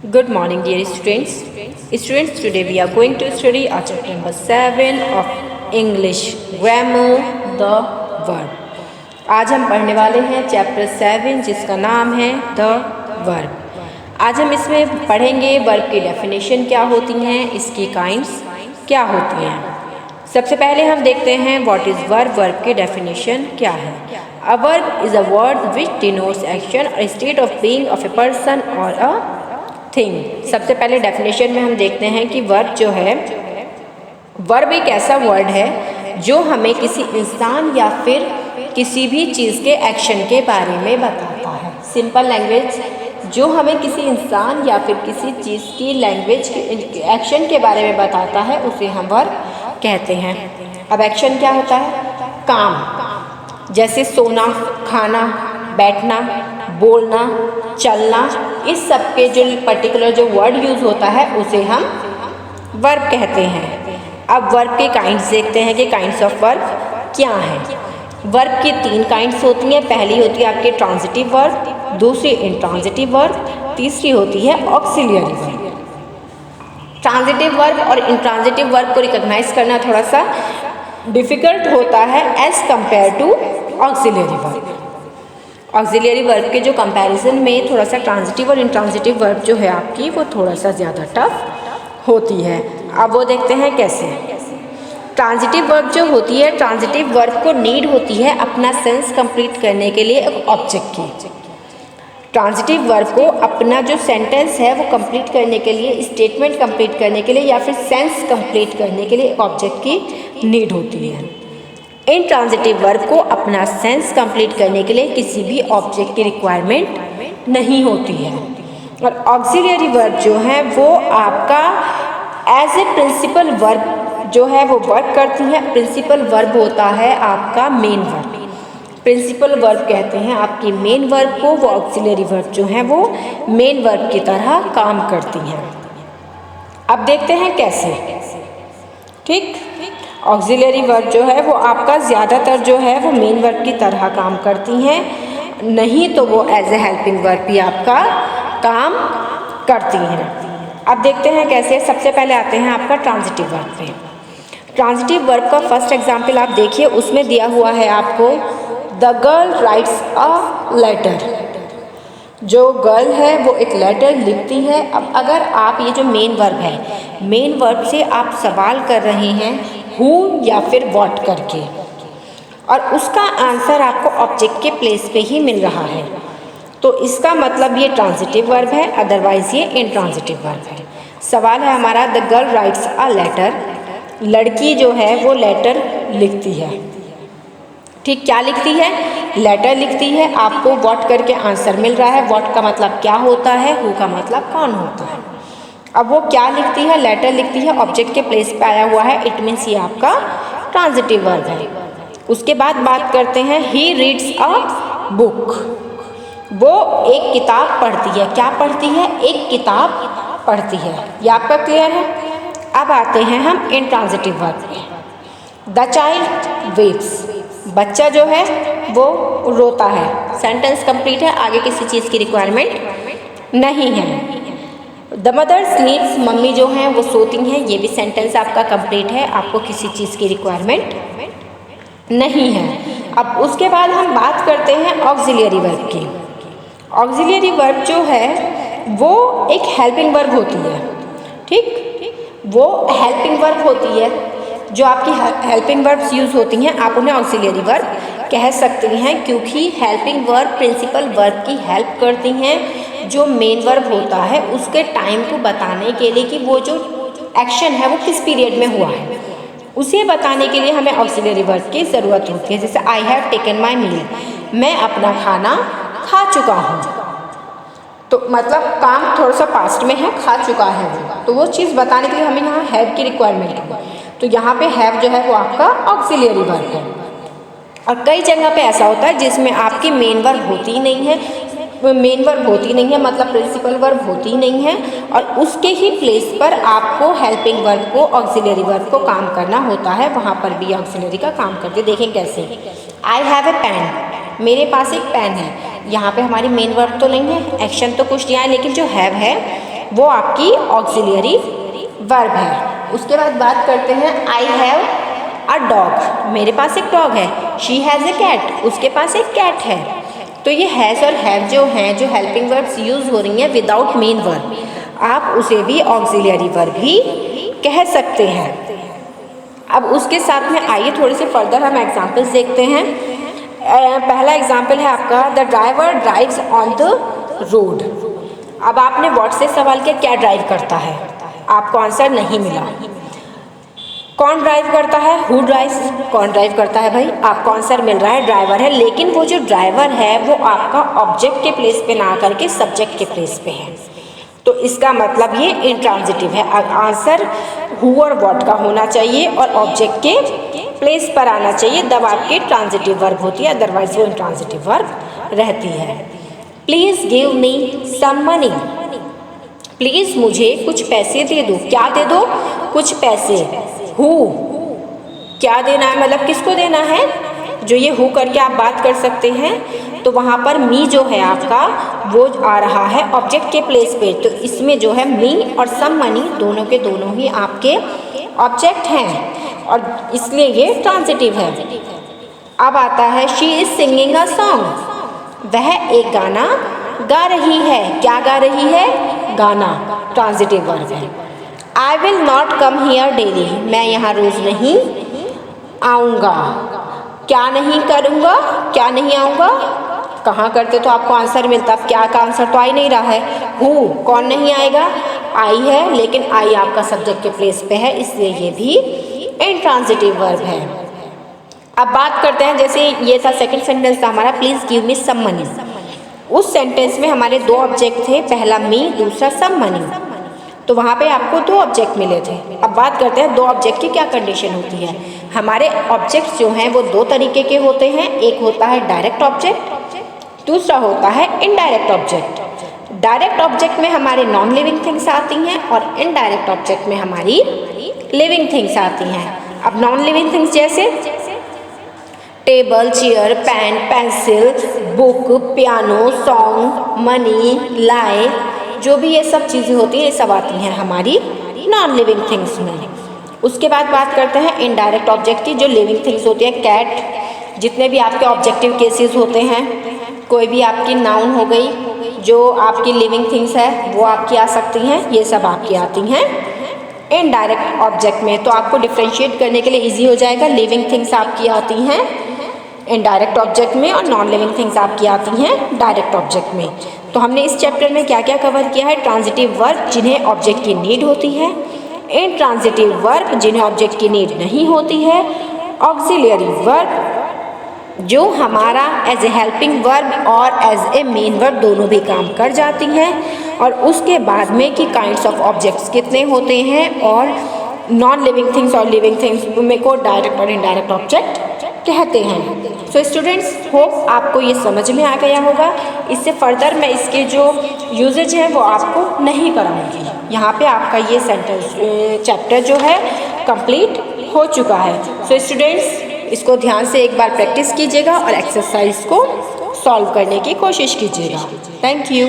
Good morning, dear students. Students, today we are going to study our chapter number 7 of English Grammar, the verb. आज हम पढ़ने वाले हैं chapter 7 जिसका नाम है द वर्ब। आज हम इसमें पढ़ेंगे वर्ब की डेफिनेशन क्या होती हैं, इसकी काइंड्स क्या होती हैं। सबसे पहले हम देखते हैं व्हाट इज़ वर्ब। वर्ब की डेफिनेशन क्या है। A verb is a word which denotes action और state of being of a person और अ थिंग। सबसे पहले डेफिनेशन में हम देखते हैं कि वर्ब जो है, वर्ब एक ऐसा वर्ड है जो हमें किसी इंसान या फिर किसी भी चीज़ के एक्शन के बारे में बताता है। सिंपल लैंग्वेज, जो हमें किसी इंसान या फिर किसी चीज़ की लैंग्वेज के एक्शन के बारे में बताता है उसे हम वर्ब कहते हैं। अब एक्शन क्या होता है? काम, जैसे सोना, खाना, बैठना, बोलना, चलना, इस सब के जो पर्टिकुलर जो वर्ड यूज़ होता है उसे हम वर्ब कहते हैं। अब वर्ब के काइंड्स देखते हैं कि काइंड्स ऑफ वर्ब क्या हैं। वर्ब की 3 काइंड्स होती हैं। पहली होती है आपके ट्रांजिटिव वर्ब, दूसरी इंट्रांजिटिव वर्ब, तीसरी होती है ऑक्सिलियरी वर्ब। ट्रांजिटिव वर्ब और इंट्रांजिटिव वर्ब को रिकॉग्नाइज करना थोड़ा सा डिफ़िकल्ट होता है as compare to auxiliary verb. Auxiliary verb के जो कंपैरिजन में थोड़ा सा ट्रांजिटिव और इंट्रांजिटिव वर्ब जो है आपकी वो थोड़ा सा ज़्यादा टफ होती है। अब वो देखते हैं कैसे। ट्रांजिटिव वर्ब जो होती है, ट्रांजिटिव वर्ब को नीड होती है अपना सेंस कंप्लीट करने के लिए एक ऑब्जेक्ट की। ट्रांजिटिव वर्ब को अपना जो सेंटेंस है वो कंप्लीट करने के लिए, स्टेटमेंट कंप्लीट करने के लिए या फिर सेंस कंप्लीट करने के लिए एक ऑब्जेक्ट की नीड होती है। इंट्रांजिटिव वर्ब को अपना सेंस कंप्लीट करने के लिए किसी भी ऑब्जेक्ट की रिक्वायरमेंट नहीं होती है। और ऑक्सिलियरी वर्ब जो है वो आपका एज ए प्रिंसिपल वर्ब जो है वो वर्क करती है। प्रिंसिपल वर्ब होता है आपका मेन वर्ब। प्रिंसिपल वर्ब कहते हैं आपकी मेन वर्ब को। वो ऑक्सिलियरी वर्ब जो है वो मेन वर्ब की तरह काम करती हैं। अब देखते हैं कैसे। ठीक, ऑक्सिलियरी वर्ब जो है वो आपका ज़्यादातर जो है वो मेन वर्ब की तरह काम करती हैं, नहीं तो वो एज ए हेल्पिंग वर्ब भी आपका काम करती हैं। अब देखते हैं कैसे। सबसे पहले आते हैं आपका ट्रांजिटिव वर्ब पे। ट्रांजिटिव वर्ब का फर्स्ट एग्जाम्पल आप देखिए, उसमें दिया हुआ है आपको the girl writes a letter. जो गर्ल है वो एक लेटर लिखती है। अब अगर आप ये जो मेन वर्ब है, मेन वर्ब से आप सवाल कर रहे हैं हु या फिर व्हाट करके, और उसका आंसर आपको ऑब्जेक्ट के प्लेस पे ही मिल रहा है, तो इसका मतलब ये ट्रांजिटिव वर्ब है, अदरवाइज ये इंट्रांजिटिव वर्ब है। सवाल है हमारा the girl writes a letter. लड़की जो है वो लेटर लिखती है। ठीक, क्या लिखती है? लेटर लिखती है। आपको व्हाट करके आंसर मिल रहा है। व्हाट का मतलब क्या होता है, हु का मतलब कौन होता है। अब वो क्या लिखती है? लेटर लिखती है, ऑब्जेक्ट के प्लेस पे आया हुआ है, इट मीन्स ये आपका ट्रांजिटिव वर्ब है। उसके बाद बात करते हैं ही रीड्स अ बुक। वो एक किताब पढ़ती है। क्या पढ़ती है? एक किताब पढ़ती है। ये आपका क्लियर है। अब आते हैं हम इंट्रांजिटिव वर्ब पे। The child वेप्स। बच्चा जो है वो रोता है। सेंटेंस कंप्लीट है, आगे किसी चीज़ की रिक्वायरमेंट नहीं है। The mother स्लीप्स। मम्मी जो हैं वो सोती हैं। ये भी सेंटेंस आपका कंप्लीट है, आपको किसी चीज़ की रिक्वायरमेंट नहीं है। अब उसके बाद हम बात करते हैं ऑक्सिलियरी वर्ब की। ऑक्सिलियरी वर्ब जो है वो एक हेल्पिंग वर्ब होती है। ठीक, वो हेल्पिंग वर्ब होती है। जो आपकी हेल्पिंग वर्ब्स यूज़ होती हैं आप उन्हें ऑक्सिलियरी वर्ब कह सकती हैं, क्योंकि हेल्पिंग वर्ब प्रिंसिपल वर्ब की हेल्प करती हैं। जो मेन वर्ब होता है उसके टाइम को बताने के लिए कि वो जो एक्शन है वो किस पीरियड में हुआ है, उसे बताने के लिए हमें ऑक्सिलियरी वर्ब की ज़रूरत होती है। जैसे आई हैव टेकन माई मील, मैं अपना खाना खा चुका हूँ, तो मतलब काम थोड़ा सा पास्ट में है, खा चुका है वो, तो वो चीज़ बताने के लिए हमें यहाँ हैव की रिक्वायरमेंट है। तो यहाँ पे हैव जो है वो आपका ऑक्सिलियरी वर्ब है। और कई जगह पे ऐसा होता है जिसमें आपकी मेन वर्ब होती ही नहीं है। मेन वर्ब होती नहीं है मतलब प्रिंसिपल वर्ब होती ही नहीं है, और उसके ही प्लेस पर आपको हेल्पिंग वर्ब को, ऑक्सिलियरी वर्ब को काम करना होता है। वहाँ पर भी ऑक्सिलियरी का काम करते। देखें कैसे। I have a pen. मेरे पास एक पेन है। यहाँ पे हमारी मेन वर्ब तो नहीं है, एक्शन तो कुछ दिया है, लेकिन जो हैव है वो आपकी ऑक्सिलियरी वर्ब है। उसके बाद बात करते हैं आई हैव अ डॉग, मेरे पास एक डॉग है। शी हैज़ ए कैट, उसके पास एक कैट है। तो ये हैज़ और हैव जो हैं, जो हेल्पिंग वर्ब्स यूज़ हो रही हैं विदाउट मेन वर्ब, आप उसे भी ऑक्सिलियरी वर्ब ही कह सकते हैं। अब उसके साथ में आइए थोड़े से फर्दर हम एग्जाम्पल्स देखते हैं। पहला एग्जाम्पल है आपका the driver drives on the road. अब आपने व्हाट से सवाल किया, क्या ड्राइव करता है, आपको आंसर नहीं मिला। कौन ड्राइव करता है, हु ड्राइव्स, कौन ड्राइव करता है भाई, आपको आंसर मिल रहा है ड्राइवर है। लेकिन वो जो ड्राइवर है वो आपका ऑब्जेक्ट के प्लेस पे ना करके सब्जेक्ट के प्लेस पे है, तो इसका मतलब ये इंट्रांजिटिव है। आंसर हु और व्हाट का होना चाहिए और ऑब्जेक्ट के प्लेस पर आना चाहिए, तब आपकी ट्रांजिटिव वर्ब होती है, अदरवाइज वो इंट्रांजिटिव वर्ब रहती है। Please give me some money, please मुझे कुछ पैसे दे दो। क्या दे दो, कुछ पैसे। हु, क्या देना है, मतलब किसको देना है, जो ये हु करके आप बात कर सकते हैं, तो वहाँ पर मी जो है आपका वो आ रहा है ऑब्जेक्ट के प्लेस पे, तो इसमें जो है मी और सम मनी दोनों के दोनों ही आपके ऑब्जेक्ट हैं और इसलिए ये ट्रांजिटिव है। अब आता है she is singing a song, वह एक गाना गा रही है। क्या गा रही है, गाना, ट्रांजिटिव वर्ब है। I will not come here daily, मैं यहाँ रोज़ नहीं आऊँगा। क्या नहीं करूँगा, क्या नहीं आऊँगा, कहाँ करते तो आपको आंसर मिलता, अब क्या का आंसर तो आ ही नहीं रहा है। हु, कौन नहीं आएगा, आई है, लेकिन आई आपका सब्जेक्ट के प्लेस पे है, इसलिए ये भी इंट्रांजिटिव वर्ब है। अब बात करते हैं, जैसे ये था सेकंड सेंटेंस था हमारा please give me some money. उस सेंटेंस में हमारे दो ऑब्जेक्ट थे, पहला मी, दूसरा सम मनी, तो वहाँ पे आपको दो ऑब्जेक्ट मिले थे। अब बात करते हैं दो ऑब्जेक्ट की क्या कंडीशन होती है। हमारे ऑब्जेक्ट्स जो हैं वो दो तरीके के होते हैं, एक होता है डायरेक्ट ऑब्जेक्ट, दूसरा होता है इनडायरेक्ट ऑब्जेक्ट। डायरेक्ट ऑब्जेक्ट में हमारे नॉन लिविंग थिंग्स आती हैं और इनडायरेक्ट ऑब्जेक्ट में हमारी लिविंग थिंग्स आती हैं। अब नॉन लिविंग थिंग्स जैसे table, chair, pen, pencil, book, piano, song, money, lie, जो भी ये सब चीज़ें होती हैं ये सब आती हैं हमारी नॉन लिविंग थिंग्स में। उसके बाद बात करते हैं इनडायरेक्ट ऑब्जेक्ट की, जो लिविंग थिंग्स होती हैं, कैट, जितने भी आपके ऑब्जेक्टिव केसेस होते हैं, कोई भी आपकी नाउन हो गई जो आपकी लिविंग थिंग्स है वो आपकी आ सकती हैं, ये सब आपकी आती हैं इनडायरेक्ट ऑब्जेक्ट में। तो आपको डिफ्रेंशिएट करने के लिए ईजी हो जाएगा, लिविंग थिंग्स आपकी आती हैं इनडायरेक्ट ऑब्जेक्ट में और नॉन लिविंग थिंग्स आपकी आती हैं डायरेक्ट ऑब्जेक्ट में। तो हमने इस चैप्टर में क्या क्या कवर किया है, ट्रांजिटिव वर्ब जिन्हें ऑब्जेक्ट की नीड होती है, इंट्रांजिटिव वर्ब जिन्हें ऑब्जेक्ट की नीड नहीं होती है, ऑक्सिलियरी वर्ब जो हमारा एज ए हेल्पिंग वर्ब और एज ए मेन वर्ब दोनों भी काम कर जाती हैं, और उसके बाद में कि काइंड्स ऑफ ऑब्जेक्ट्स कितने होते हैं और नॉन लिविंग थिंग्स और लिविंग थिंग्स में को डायरेक्ट और इनडायरेक्ट ऑब्जेक्ट कहते हैं। सो स्टूडेंट्स, होप आपको ये समझ में आ गया होगा। इससे फर्दर मैं इसके जो यूजेज हैं वो आपको नहीं कराऊंगी। यहाँ पे आपका ये सेंटेंस चैप्टर जो है कंप्लीट हो चुका है। सो स्टूडेंट्स, इसको ध्यान से एक बार प्रैक्टिस कीजिएगा और एक्सरसाइज को सॉल्व करने की कोशिश कीजिएगा। Thank you.